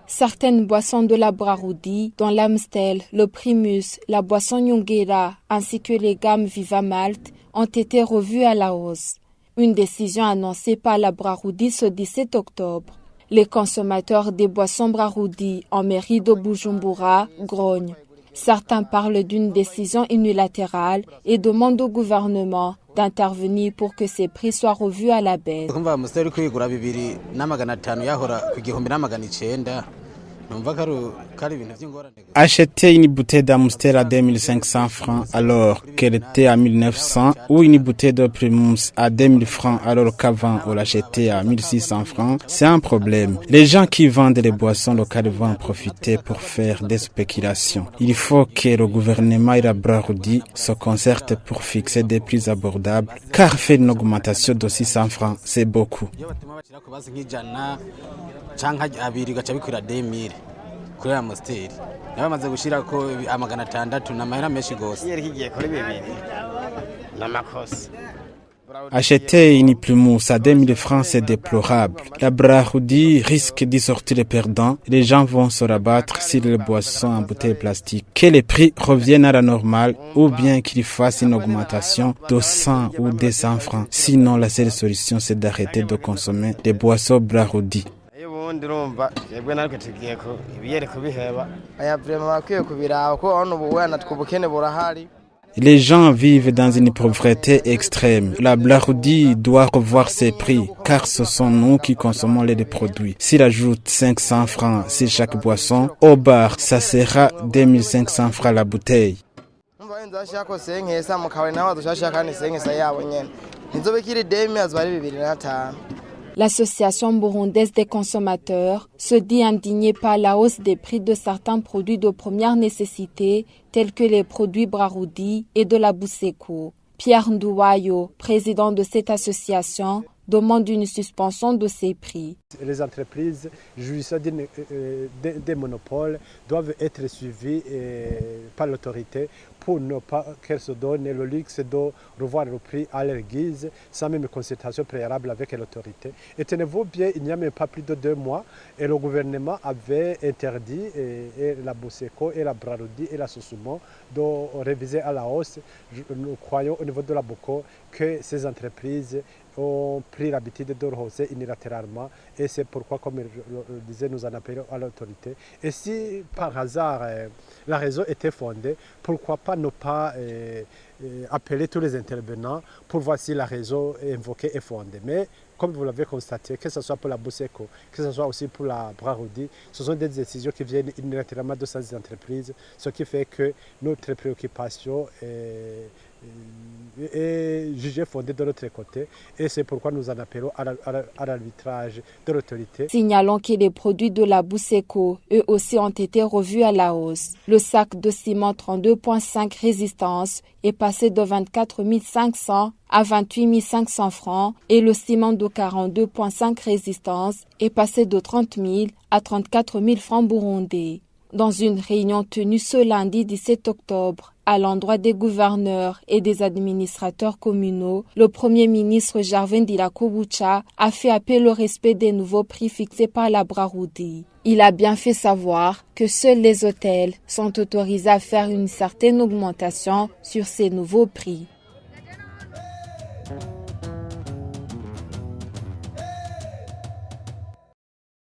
Certaines boissons de la Braroudi, dont l'Amstel, le Primus, la boisson Nyongera ainsi que les gammes Viva Malt, ont été revues à la hausse. Une décision annoncée par la Braroudi ce 17 octobre. Les consommateurs des boissons Braroudi en mairie de Bujumbura grognent. Certains parlent d'une décision unilatérale et demandent au gouvernement d'intervenir pour que ces prix soient revus à la baisse. Acheter une bouteille d'Amstel à 2500 francs alors qu'elle était à 1900 ou une bouteille de Primus à 2000 francs alors qu'avant on l'achetait à 1600 francs, c'est un problème. Les gens qui vendent les boissons locales vont en profiter pour faire des spéculations. Il faut que le gouvernement et la Braroudi se concertent pour fixer des prix abordables car faire une augmentation de 600 francs, c'est beaucoup. Acheter une Primus à 2000 francs, c'est déplorable. La Braroudi risque d'y sortir perdant. Les gens vont se rabattre sur les boissons en bouteilles plastiques. Que les prix reviennent à la normale ou bien qu'ils fassent une augmentation de 100 ou 200 francs. Sinon, la seule solution, c'est d'arrêter de consommer des boissons Braroudi. Les gens vivent dans une pauvreté extrême. La Braroudi doit revoir ses prix, car ce sont nous qui consommons les produits. S'il ajoute 500 francs sur chaque boisson, au bar, ça sera 2500 francs la bouteille. L'Association burundaise des consommateurs se dit indignée par la hausse des prix de certains produits de première nécessité, tels que les produits Braroudi et de la Buseko. Pierre Ndouayo, président de cette association, demande une suspension de ces prix. Les entreprises jouissant des monopoles doivent être suivies par l'autorité pour ne pas qu'elles se donnent le luxe de revoir le prix à leur guise sans même consultation préalable avec l'autorité. Et tenez-vous bien, il n'y a même pas plus de 2 mois et le gouvernement avait interdit la Buseko et la Braroudi et la Sosumo de réviser à la hausse. Nous croyons au niveau de la Boko que ces entreprises ont pris l'habitude de rehausser unilatéralement et c'est pourquoi, comme je le disais, nous en appelons à l'autorité. Et si par hasard la raison était fondée, pourquoi pas ne pas appeler tous les intervenants pour voir si la raison invoquée est fondée. Mais comme vous l'avez constaté, que ce soit pour la Buseko, que ce soit aussi pour la Braroudi, ce sont des décisions qui viennent unilatéralement de ces entreprises, ce qui fait que notre préoccupation est jugée fondée de l'autre côté et c'est pourquoi nous en appelons à l'arbitrage de l'autorité. Signalons que les produits de la Buseko, eux aussi, ont été revus à la hausse. Le sac de ciment 32,5 résistance est passé de 24 500 à 28 500 francs et le ciment de 42,5 résistance est passé de 30 000 à 34 000 francs burundais. Dans une réunion tenue ce lundi 17 octobre, à l'endroit des gouverneurs et des administrateurs communaux, le Premier ministre Gervais Ndirakobucha a fait appel au respect des nouveaux prix fixés par la Braroudi. Il a bien fait savoir que seuls les hôtels sont autorisés à faire une certaine augmentation sur ces nouveaux prix.